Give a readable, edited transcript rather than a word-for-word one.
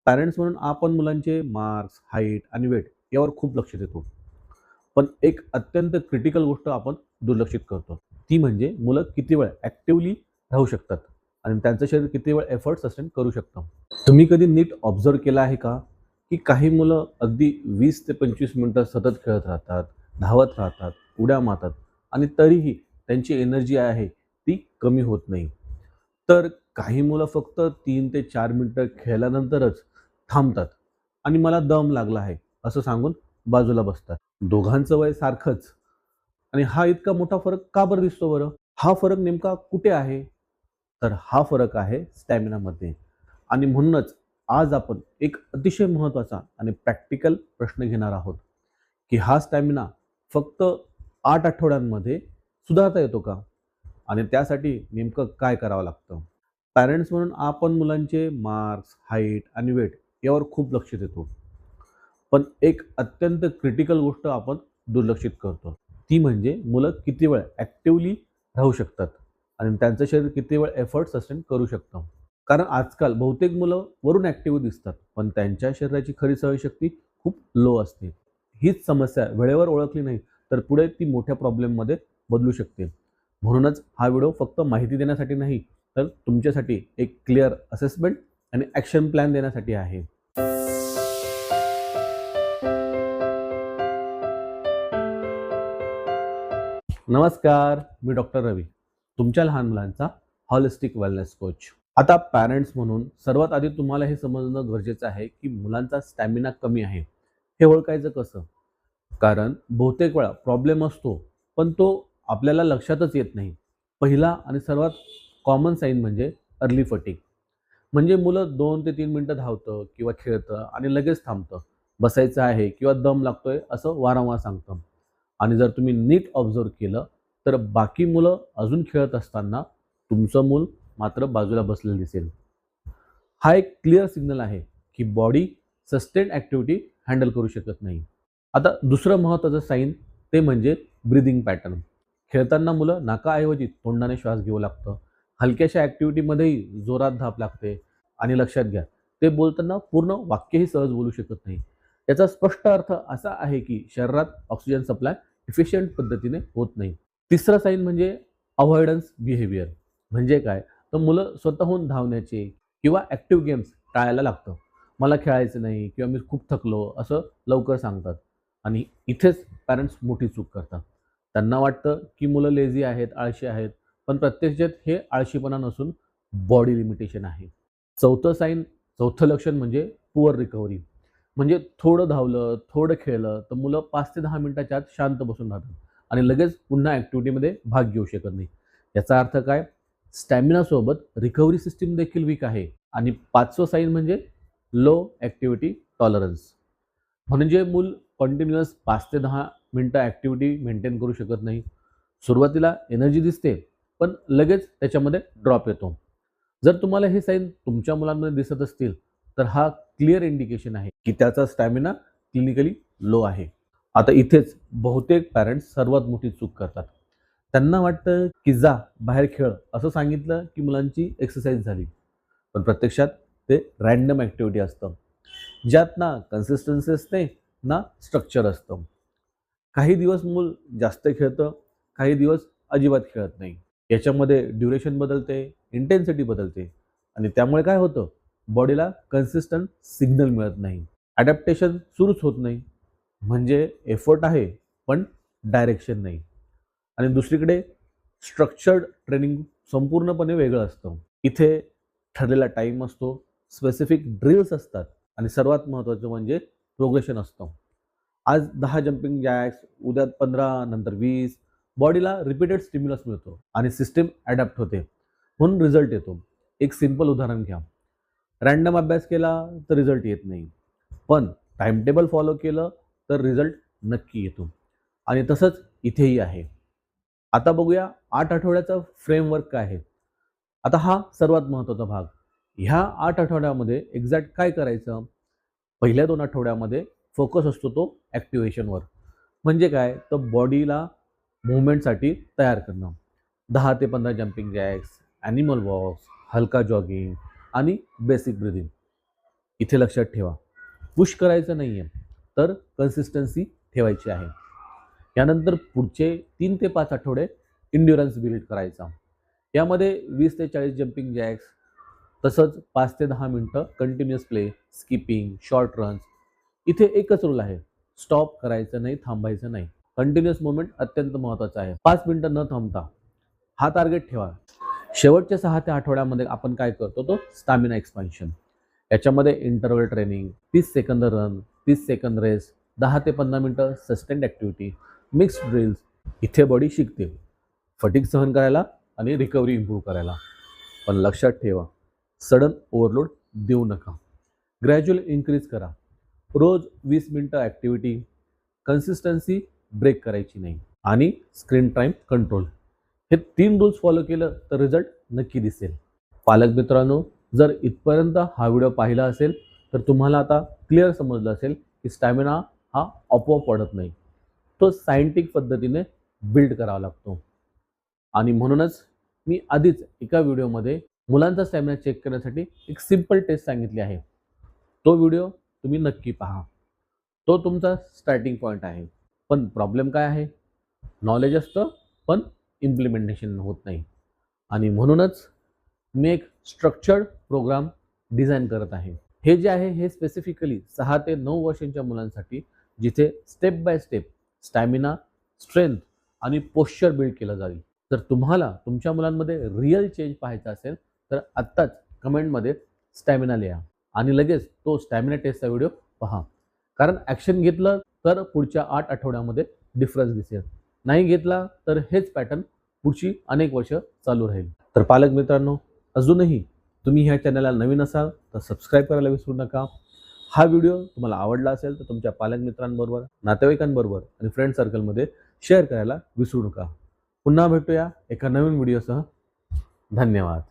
Parents म्हणून आपण मुलांचे मार्क्स, हाईट आणि वेट यावर खूप लक्ष देतो. पण एक अत्यंत क्रिटिकल गोष्ट आपण दुर्लक्षित करतो. ती म्हणजे मुलं किती वेळ ॲक्टिव्हली राहू शकतात आणि त्यांचं शरीर किती वेळ एफर्ट सस्टेन करू शकतं. तुम्ही कधी नीट ऑब्झर्व्ह केलं आहे का? की काही मुलं अगदी 20 ते 25 मिनिटं सतत खेळत राहतात, धावत राहतात, उड्या मारतात आणि तरीही त्यांची एनर्जी आहे ती कमी होत नाही. तर काही मुलं फक्त 3 ते 4 मिनिटं खेळल्यानंतरच थांबतात आणि मला दम लागला आहे असं सांगून बाजूला बसतात. दोघांचं वय सारखंच आणि हा इतका मोठा फरक का बरं दिसतो बरं? हा फरक नेमका कुठे आहे? तर हा फरक आहे स्टॅमिनामध्ये आणि म्हणूनच आज आपण एक अतिशय महत्त्वाचा आणि प्रॅक्टिकल प्रश्न घेणार आहोत, की हा स्टॅमिना फक्त 8 आठवड्यांमध्ये सुधारता येतो का? आणि त्यासाठी नेमकं काय करावं लागतं? पॅरेंट्स म्हणून आपण मुलांचे मार्क्स, हाईट आणि वेट यावर खूप लक्ष देतो. पण एक अत्यंत क्रिटिकल गोष्ट आपण दुर्लक्षित करतो. ती म्हणजे मुलं किती वेळ ॲक्टिव्हली राहू शकतात आणि त्यांचं शरीर किती वेळ एफर्ट सस्टेन करू शकतं. कारण आजकाल बहुतेक मुलं वरून ॲक्टिव्ह दिसतात, पण त्यांच्या शरीराची खरी सहनशक्ती खूप लो असते. हीच समस्या वेळेवर ओळखली नाही, तर पुढे ती मोठ्या प्रॉब्लेममध्ये बदलू शकते. म्हणूनच हा व्हिडिओ फक्त माहिती देण्यासाठी नाही, तर तुमच्यासाठी एक क्लिअर असेसमेंट आणि ॲक्शन प्लॅन देण्यासाठी आहे. नमस्कार, मी डॉक्टर रवी, तुमच्या लहान मुलांचा हॉलिस्टिक वेलनेस कोच. आता पॅरेंट्स म्हणून सर्वात आधी तुम्हाला हे समजणं गरजेचं आहे, की मुलांचा स्टॅमिना कमी आहे. हे ओळखायचं कसं? कारण बहुतेक वेळा प्रॉब्लेम असतो, पण तो आपल्याला लक्षातच येत नाही. पहिला आणि सर्वात कॉमन साईन म्हणजे अर्ली फटीग. म्हणजे मुलं 2 ते 3 मिनिटं धावतं किंवा खेळतं आणि लगेच थांबतं. बसायचं आहे किंवा दम लागतोय असं वारंवार सांगतं. आणि जर तुम्ही नीट ऑब्झर्व्ह केलं, तर बाकी मुलं अजून खेळत असताना तुमचं मूल मात्र बाजूला बसलेलं दिसेल. हा एक क्लिअर सिग्नल आहे, की बॉडी सस्टेन ॲक्टिव्हिटी हँडल करू शकत नाही. आता दुसरं महत्त्वाचं साईन ते म्हणजे ब्रीथिंग पॅटर्न. खेळताना मुलं नाकाऐवजी तोंडाने श्वास घ्यावं लागतं. हलक्याशा ॲक्टिव्हिटीमध्येही जोरात धाप लागते आणि लक्षात घ्या, ते बोलताना पूर्ण वाक्यही सहज बोलू शकत नाही. याचा स्पष्ट अर्थ असा आहे, की शरीरात ऑक्सिजन सप्लाय इफिशियंट पद्धतीने होत नाही. तिसरं साईन म्हणजे अव्हॉइडन्स बिहेवियर. म्हणजे काय? तर मुलं स्वतःहून धावण्याचे किंवा ॲक्टिव्ह गेम्स टाळायला लागतं. मला खेळायचं नाही किंवा मी खूप थकलो असं लवकर सांगतात आणि इथेच पॅरेंट्स मोठी चूक करतात. त्यांना वाटतं की मुलं लेझी आहेत, आळशी आहेत, पण प्रत्यक्षात हे आळशीपणा नसून बॉडी लिमिटेशन आहे. चौथं साईन चौथं लक्षण म्हणजे पुअर रिकव्हरी. म्हणजे थोडं धावलं, थोडं खेळलं, तर मुलं 5 ते 10 मिनिटाच्या आत शांत बसून राहतात आणि लगेच पुन्हा ॲक्टिव्हिटीमध्ये भाग घेऊ शकत नाही. याचा अर्थ काय? स्टॅमिनासोबत रिकव्हरी सिस्टम देखील वीक आहे. आणि 5वं साईन म्हणजे लो ॲक्टिव्हिटी टॉलरन्स. म्हणजे मूल कंटिन्युअस 5 ते 10 मिनिटं ॲक्टिव्हिटी मेंटेन करू शकत नाही. सुरुवातीला एनर्जी दिसते, पण लगेच त्याच्यामध्ये ड्रॉप येतो. जर तुम्हाला हे साईन तुमच्या मुलांमध्ये दिसत असतील, तर हा क्लिअर इंडिकेशन आहे, की त्याचा स्टॅमिना क्लिनिकली लो आहे. आता इथेच बहुतेक पॅरेंट्स सर्वात मोठी चूक करतात. त्यांना वाटतं, की जा बाहेर खेळ असं सांगितलं, की मुलांची एक्सरसाइज झाली. पण प्रत्यक्षात ते रँडम ॲक्टिव्हिटी असतं. ज्यात ना कन्सिस्टन्सी असते, ना स्ट्रक्चर असतं. काही दिवस मूल जास्त खेळतं, काही दिवस अजिबात खेळत नाही. याच्यामध्ये ड्युरेशन बदलते, इंटेन्सिटी बदलते आणि त्यामुळे काय होतं, बॉडीला कन्सिस्टंट सिग्नल मिळत नाही. अडॅप्टेशन सुरूच होत नाही. म्हणजे एफर्ट आहे, पण डायरेक्शन नाही. आणि दुसरीकडे स्ट्रक्चर्ड ट्रेनिंग संपूर्णपणे वेगळं असतं. इथे ठरलेला टाईम असतो, स्पेसिफिक ड्रिल्स असतात आणि सर्वात महत्त्वाचं म्हणजे प्रोग्रेशन असतं. आज 10 जंपिंग जॅक्स, उद्या 15, नंतर 20. बॉडीला रिपीटेड स्टिम्युलस मिळतो आणि सिस्टम अडॅप्ट होते. म्हणून रिझल्ट येतो. एक सिंपल उदाहरण घ्या. रँडम अभ्यास केला तर रिझल्ट येत नाही. पण टाईमटेबल फॉलो केलं तर रिझल्ट नक्की येतो. आणि तसंच इथेही आहे. आता बघूया 8 आठवड्याचा फ्रेमवर्क काय आहे. आता हा सर्वात महत्त्वाचा भाग. ह्या 8 आठवड्यामध्ये एक्झॅक्ट काय करायचं? पहिल्या 2 आठवड्यामध्ये फोकस असतो तो ॲक्टिव्हेशनवर. म्हणजे काय? तर बॉडीला मूव्हमेंटसाठी तयार करणं. 10 ते 15 जंपिंग जॅक्स, ॲनिमल वॉक्स, हलका जॉगिंग आणि बेसिक ब्रीथिंग. इथे लक्षात ठेवा, पुश करायचं नाही आहे, तर कन्सिस्टन्सी ठेवायची आहे. यानंतर पुढचे 3 ते 5 आठवडे इंड्युरन्स बिल्ड करायचा. यामध्ये 20 ते 40 जंपिंग जॅक्स, तसंच 5 ते 10 मिनटं continuous play, skipping, short runs. इथे एकच रूल आहे, स्टॉप करायचं नाही, थांबायचं नाही. कंटिन्युअस मुवमेंट अत्यंत महत्त्वाचा आहे. 5 मिनिटं न थांबता हा टार्गेट ठेवा. शेवटच्या 6 ते आठवड्यामध्ये आपण काय करतो, तो स्टॅमिना एक्सपान्शन. याच्यामध्ये interval training, 30 second run, 30 second rest, 10 ते 15 मिनिटं सस्टेन्ड ॲक्टिव्हिटी, मिक्स्ड ड्रिल्स. इथे बॉडी शिकते फटीग सहन करायला आणि रिकव्हरी इम्प्रूव्ह करायला. पण लक्षात ठेवा, सडन ओव्हरलोड देऊ नका. ग्रॅज्युअल इन्क्रीज करा. रोज 20 मिनिटं ॲक्टिव्हिटी, कन्सिस्टन्सी ब्रेक करायची नाही आणि स्क्रीन टाईम कंट्रोल. हे 3 रूल्स फॉलो केलं तर रिझल्ट नक्की दिसेल. पालक मित्रांनो, जर इथपर्यंत हा व्हिडिओ पाहिला असेल तर तुम्हाला आता क्लिअर समजलं असेल की स्टॅमिना हा आपोआप वाढत नाही, तो सायंटिफिक पद्धतीने बिल्ड करावा लागतो. आणि म्हणूनच मी आधीच एका व्हिडिओमध्ये मुलांचा स्टॅमिना चेक करण्यासाठी एक सिंपल टेस्ट सांगितली आहे. तो व्हिडिओ तुम्ही नक्की पहा. तो तुमचा स्टार्टिंग पॉईंट आहे. पण प्रॉब्लेम काय आहे, नॉलेज असतं पण इम्प्लिमेंटेशन होत नाही. आणि म्हणूनच मी एक स्ट्रक्चर्ड प्रोग्राम डिझाईन करत आहे. हे जे आहे हे स्पेसिफिकली 6 ते 9 वर्षांच्या मुलांसाठी, जिथे step by step stamina, strength आणि पोश्चर बिल्ड केलं जाईल. जर तुम्हाला तुमच्या मुलांमध्ये रिअल चेंज पाहायचा असेल तर आत्ताच कमेंटमध्ये स्टॅमिना लिहा आणि लगेच तो स्टॅमिना टेस्टचा व्हिडिओ पहा. कारण ॲक्शन घेतलं तर पुढच्या 8 आठवड्यामध्ये डिफरन्स दिसेल, नाही घेतला तर हेच पॅटर्न पुढची अनेक वर्ष चालू राहील. तर पालक मित्रांनो, अजूनही तुम्ही ह्या चॅनलला नवीन असाल तर सबस्क्राईब करायला विसरू नका. हा व्हिडिओ तुम्हाला आवडला असेल तर तुमच्या पालक मित्रांबरोबर, नातेवाईकांबरोबर आणि फ्रेंड सर्कलमध्ये शेअर करायला विसरू नका. पुन्हा भेटूया एका नवीन व्हिडिओसह. धन्यवाद.